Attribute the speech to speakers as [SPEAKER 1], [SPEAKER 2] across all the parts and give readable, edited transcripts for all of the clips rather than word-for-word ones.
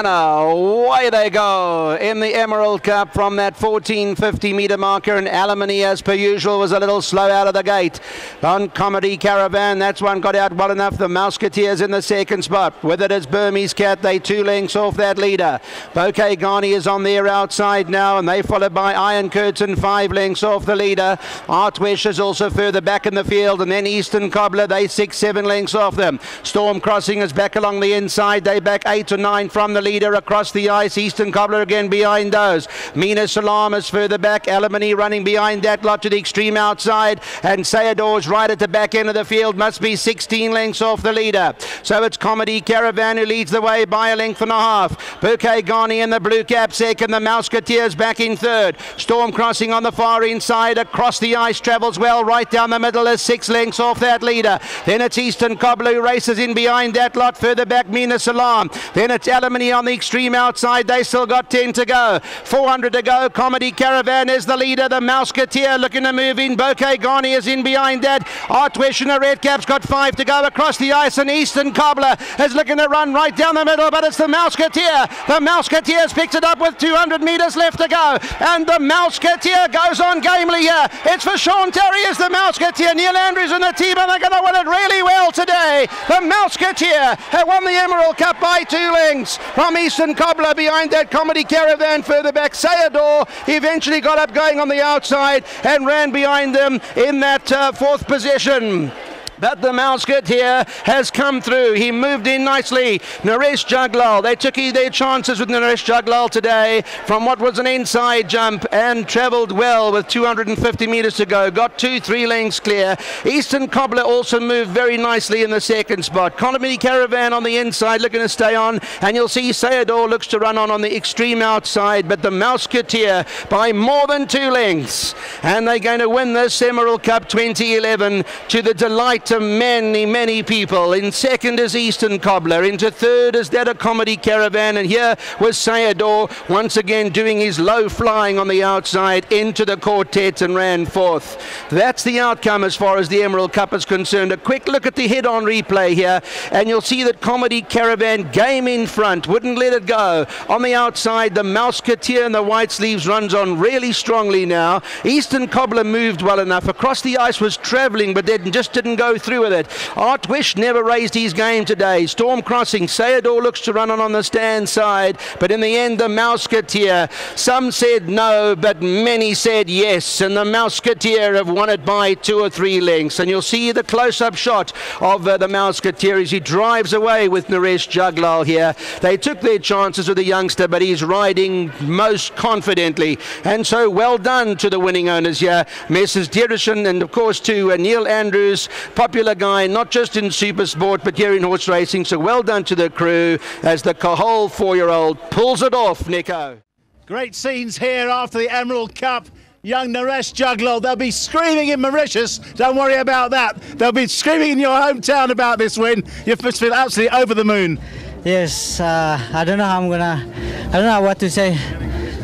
[SPEAKER 1] winner. Away they go in the Emerald Cup from that 1450-metre marker. And Alimony, as per usual, was a little slow out of the gate. On Comedy Caravan, that's one got out well enough. The Mouseketeers in the second spot. With it is Burmese Cat. They 2 lengths off that leader. Bouquet Ghani is on their outside now, and they followed by Iron Curtain, 5 lengths off the leader. Artwish is also further back in the field, and then Eastern Cobbler, they 6-7 lengths off them. Storm Crossing is back along the inside. They back 8 to 9 from the leader across the ice. Eastern Cobbler again behind those. Mina Salam is further back. Alimony running behind that lot to the extreme outside, and SAYADAW is right at the back end of the field, must be 16 lengths off the leader. So it's Comedy Caravan who leads the way by a length and a half. Bouquet Ghani in the blue cap second. The Mouseketeers back in third. Storm Crossing on the far inside across the ice, travels well right down the middle, is 6 lengths off that leader. Then it's Eastern Cobbler who races in behind that lot, further back Mina Salam. Then it's Alimony on the extreme outside. They still got 10 to go. 400 to go. Comedy Caravan is the leader. The Mouseketeer looking to move in. Bouquet Ghani is in behind that. Artwish in the red cap's got 5 to go across the ice, and Eastern Cobbler is looking to run right down the middle, but it's the Mouseketeer. The Mouseketeers picks it up with 200 metres left to go, and the Mouseketeer goes on gamely here. It's for Sean Tarry as the Mouseketeer. Neil Andrews and the team, and they're going to win it really well today. The Mouseketeer have won the Emerald Cup by 2 lengths from Eastern Cobbler behind that Comedy Caravan. Further back, SAYADAW eventually got up going on the outside and ran behind them in that 4th position. But the Mouseketeer has come through. He moved in nicely. Naresh Juglall, they took their chances with Naresh Juglall today from what was an inside jump and travelled well with 250 metres to go. Got 2-3 lengths clear. Eastern Cobbler also moved very nicely in the second spot. Comedy Caravan on the inside looking to stay on, and you'll see SAYADAW looks to run on the extreme outside, but the Mouseketeer by more than 2 lengths. And they're going to win this Emerald Cup 2011 to the delight to many people. In second is Eastern Cobbler. Into third is that a Comedy Caravan, and here was SAYADAW once again doing his low flying on the outside into the quartet and ran 4th. That's the outcome as far as the Emerald Cup is concerned. A quick look at the head-on replay here, and you'll see that Comedy Caravan game in front, wouldn't let it go. On the outside, the Mouseketeer in the white sleeves runs on really strongly now. Eastern Cobbler moved well enough. Across the ice was travelling, but then just didn't go through with it. Artwish never raised his game today. Storm Crossing, SAYADAW looks to run on the stand side, but in the end the Mouseketeer, some said no, but many said yes, and the Mouseketeer have won it by 2 or 3 lengths. And you'll see the close-up shot of the Mouseketeer as he drives away with Naresh Juglall here. They took their chances with the youngster, but he's riding most confidently, and so well done to the winning owners here, Messrs. Diedrechsen, and of course to Neil Andrews, popular guy not just in super sport but here in horse racing. So well done to the crew as the Kahal 4-year-old pulls it off, Nico.
[SPEAKER 2] Great scenes here after the Emerald Cup. Young Naresh Juglall, they'll be screaming in Mauritius, don't worry about that. They'll be screaming in your hometown about this win. You must feel absolutely over the moon.
[SPEAKER 3] Yes, I don't know what to say,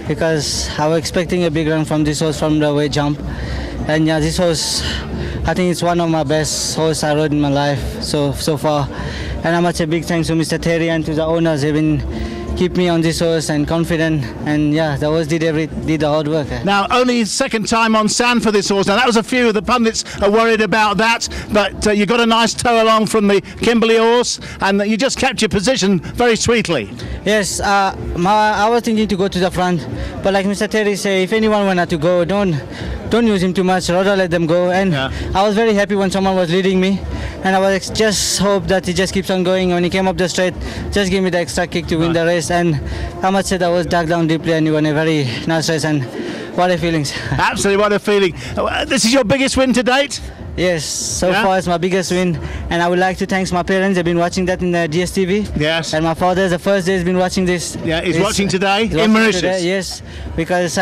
[SPEAKER 3] because I was expecting a big run from this horse from the way jump, and yeah, this horse, I think it's one of my best horses I rode in my life so far. And I must say big thanks to Mr. Tarry and to the owners. They've been keep me on this horse and confident, and yeah, the horse did the hard work.
[SPEAKER 2] Now, only second time on sand for this horse. Now, that was a few of the pundits are worried about that, but you got a nice tow along from the Kimberley horse, and you just kept your position very sweetly.
[SPEAKER 3] Yes, I was thinking to go to the front, but like Mr. Tarry said, if anyone wanted to go, don't use him too much, rather let them go. And yeah, I was very happy when someone was leading me, and I was just hope that he just keeps on going. When he came up the straight, just give me the extra kick to win the race. And I must say that was dug down deeply, and he won a very nice race, and what a feelings.
[SPEAKER 2] Absolutely, what a feeling. This is your biggest win to date?
[SPEAKER 3] Yes, so far it's my biggest win, and I would like to thank my parents. They've been watching that in the DSTV.
[SPEAKER 2] Yes.
[SPEAKER 3] And my father, the first day, has been watching this.
[SPEAKER 2] Yeah, he's watching today in Mauritius. Today,
[SPEAKER 3] yes, because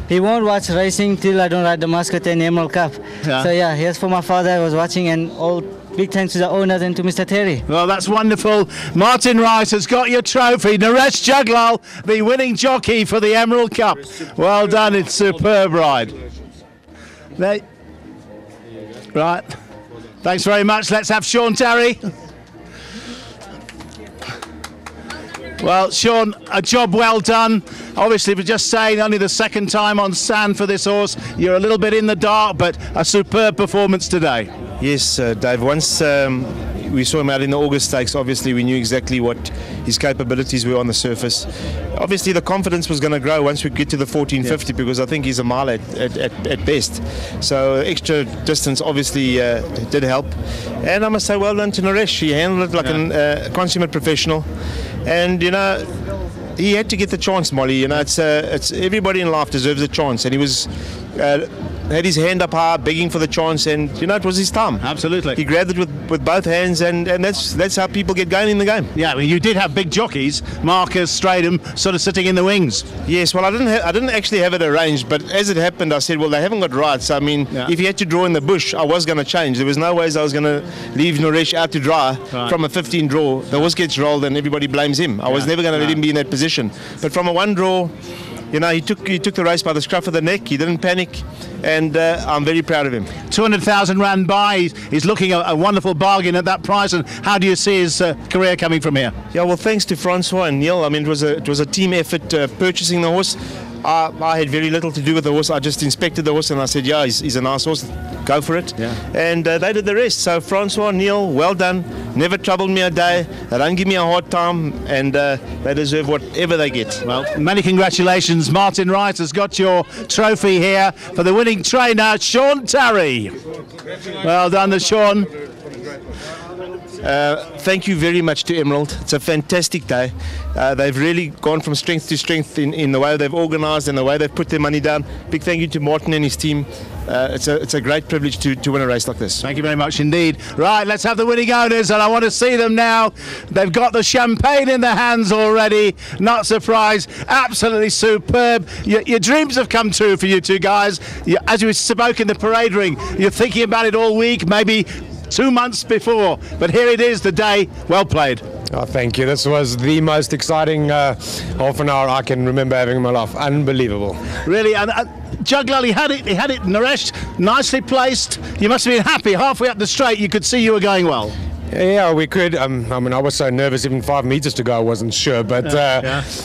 [SPEAKER 3] he won't watch racing till I don't ride the Mouseketeer in the Emerald Cup. Yeah. So yeah, here's for my father. I was watching, and all big thanks to the owners and to Mr. Tarry.
[SPEAKER 2] Well, that's wonderful. Martin Rice has got your trophy. Naresh Juglall, the winning jockey for the Emerald Cup. Well done, it's superb ride. Right. Thanks very much. Let's have Sean Tarry. Well, Sean, a job well done. Obviously, we're just saying only the second time on sand for this horse. You're a little bit in the dark, but a superb performance today.
[SPEAKER 4] Yes, Dave. Once we saw him out in the August Stakes, obviously we knew exactly what his capabilities were on the surface. Obviously, the confidence was going to grow once we get to the 1450, because I think he's a mile at best. So extra distance obviously did help. And I must say, well done to Naresh. He handled it like a consummate professional. And, you know, he had to get the chance, Molly. You know, it's everybody in life deserves a chance, and he was had his hand up high, begging for the chance, and you know, it was his time.
[SPEAKER 2] Absolutely,
[SPEAKER 4] he grabbed it with both hands, and that's how people get going in the game.
[SPEAKER 2] Yeah, I mean, you did have big jockeys, Marcus, Stradham, sort of sitting in the wings.
[SPEAKER 4] Yes, well, I didn't actually have it arranged, but as it happened, I said, well, they haven't got rights. I mean, if he had to draw in the bush, I was going to change. There was no ways I was going to leave Naresh out to dry from a 15 draw. The horse gets rolled, and everybody blames him. I was never going to let him be in that position. But from a one draw, you know, he took the race by the scruff of the neck. He didn't panic, and I'm very proud of him.
[SPEAKER 2] 200,000 rand by. He's looking a wonderful bargain at that price. And how do you see his career coming from here?
[SPEAKER 4] Yeah, well, thanks to Francois and Neil. I mean, it was a team effort purchasing the horse. I had very little to do with the horse. I just inspected the horse and I said, yeah, he's a nice horse, go for it. Yeah. And they did the rest. So Francois, Neil, well done. Never troubled me a day. They don't give me a hard time, and they deserve whatever they get.
[SPEAKER 2] Well, many congratulations. Martin Wright has got your trophy here for the winning trainer, Sean Tarry. Well done to Sean.
[SPEAKER 4] Thank you very much to Emerald. It's a fantastic day. They've really gone from strength to strength in the way they've organised and the way they've put their money down. Big thank you to Martin and his team. It's a great privilege to win a race like this.
[SPEAKER 2] Thank you very much indeed. Right, let's have the winning owners, and I want to see them now. They've got the champagne in their hands already. Not surprised. Absolutely superb. Your dreams have come true for you two guys. As we spoke in the parade ring, you're thinking about it all week, maybe 2 months before, but here it is, the day. Well played.
[SPEAKER 5] Oh, thank you. This was the most exciting half an hour I can remember having in my life. Unbelievable.
[SPEAKER 2] Really, and Juglall, he had it, Naresh, nicely placed. You must have been happy. Halfway up the straight, you could see you were going well.
[SPEAKER 5] Yeah, we could. I mean, I was so nervous, even 5 meters to go, I wasn't sure. But,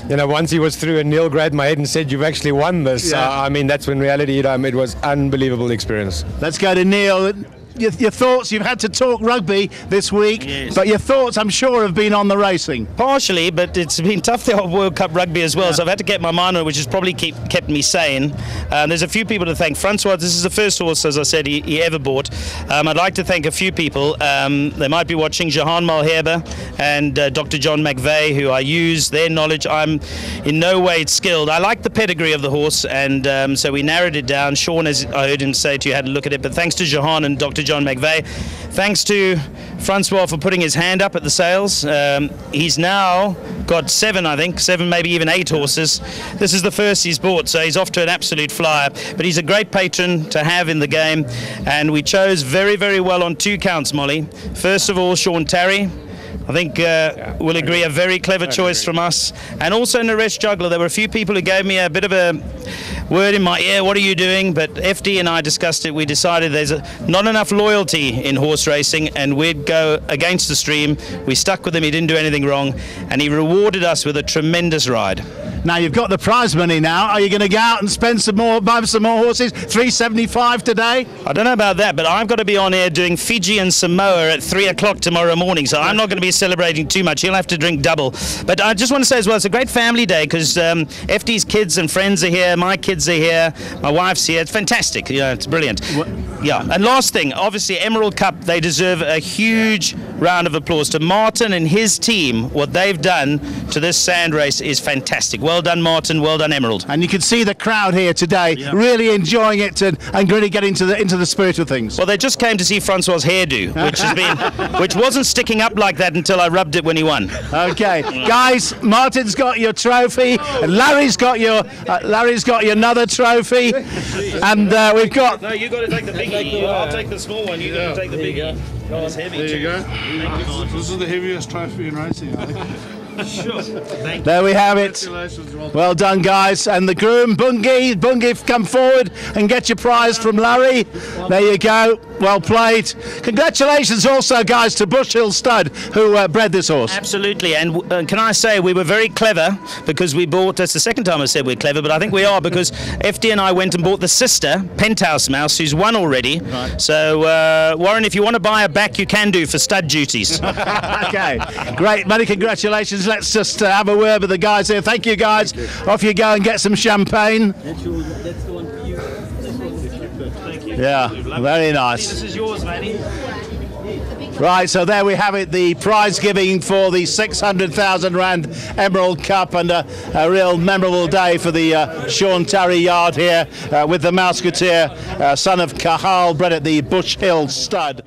[SPEAKER 5] you know, once he was through and Neil grabbed my head and said, you've actually won this, I mean, that's when reality, it was unbelievable experience.
[SPEAKER 2] Let's go to Neil. Your thoughts, you've had to talk rugby this week, but your thoughts, I'm sure, have been on the racing.
[SPEAKER 6] Partially, but it's been tough, the old World Cup rugby as well, so I've had to get my mind on it, which has probably kept me sane. There's a few people to thank. Francois, this is the first horse, as I said, he ever bought. I'd like to thank a few people. They might be watching Jahan Malherbe and Dr. John McVeigh, who I use their knowledge. I'm in no way skilled. I like the pedigree of the horse, and so we narrowed it down. Sean, as I heard him say to you, had a look at it, but thanks to Jahan and Dr. John McVeigh. Thanks to Francois for putting his hand up at the sales. He's now got 7, maybe even 8 horses. This is the first he's bought, so he's off to an absolute flyer. But he's a great patron to have in the game, and we chose very, very well on 2 counts, Molly. First of all, Sean Tarry. I think we'll agree, a very clever choice from us. And also Naresh Juglall. There were a few people who gave me a bit of a word in my ear, what are you doing? But FD and I discussed it. We decided there's not enough loyalty in horse racing, and we'd go against the stream. We stuck with him. He didn't do anything wrong, and he rewarded us with a tremendous ride.
[SPEAKER 2] Now you've got the prize money now. Are you going to go out and spend some more, buy some more horses? 375 today?
[SPEAKER 6] I don't know about that, but I've got to be on air doing Fiji and Samoa at 3 o'clock tomorrow morning, so I'm not going to be celebrating too much. He'll have to drink double. But I just want to say as well, it's a great family day because FD's kids and friends are here, my kids are here, my wife's here. It's fantastic. Yeah, it's brilliant. Yeah, and last thing, obviously Emerald Cup, they deserve a huge round of applause to Martin and his team. What they've done to this sand race is fantastic. Well done, Martin. Well done, Emerald.
[SPEAKER 2] And you can see the crowd here today, really enjoying it and really getting into the spirit of things.
[SPEAKER 6] Well, they just came to see Francois' hairdo, which wasn't sticking up like that until I rubbed it when he won.
[SPEAKER 2] Okay, guys, Martin's got your trophy, and Larry's got your another trophy, and we've got.
[SPEAKER 6] No, you got to take the biggie. I'll take the small one. You got to take the biggie. It's heavy.
[SPEAKER 7] There you go. This is the heaviest trophy in racing, I think.
[SPEAKER 6] Sure.
[SPEAKER 2] There we have it. Well done, guys. And the groom, Bungie, come forward and get your prize from Larry. There you go. Well played. Congratulations also, guys, to Bush Hill Stud, who bred this horse.
[SPEAKER 6] Absolutely, and can I say we were very clever because we bought, that's the second time I said we're clever, but I think we are because FD and I went and bought the sister, Penthouse Mouse, who's won already. Right. So, Warren, if you want to buy her back, you can do for stud duties.
[SPEAKER 2] Okay, great, many congratulations. Let's just have a word with the guys here. Thank you, guys. Off you go and get some champagne.
[SPEAKER 6] That's the one for you. Thank you.
[SPEAKER 2] Yeah, very nice.
[SPEAKER 6] This is yours, matey.
[SPEAKER 2] Right, so there we have it, the prize giving for the 600,000 Rand Emerald Cup, and a real memorable day for the Sean Tarry yard here with the Mouseketeer, son of Kahal, bred at the Bush Hill Stud.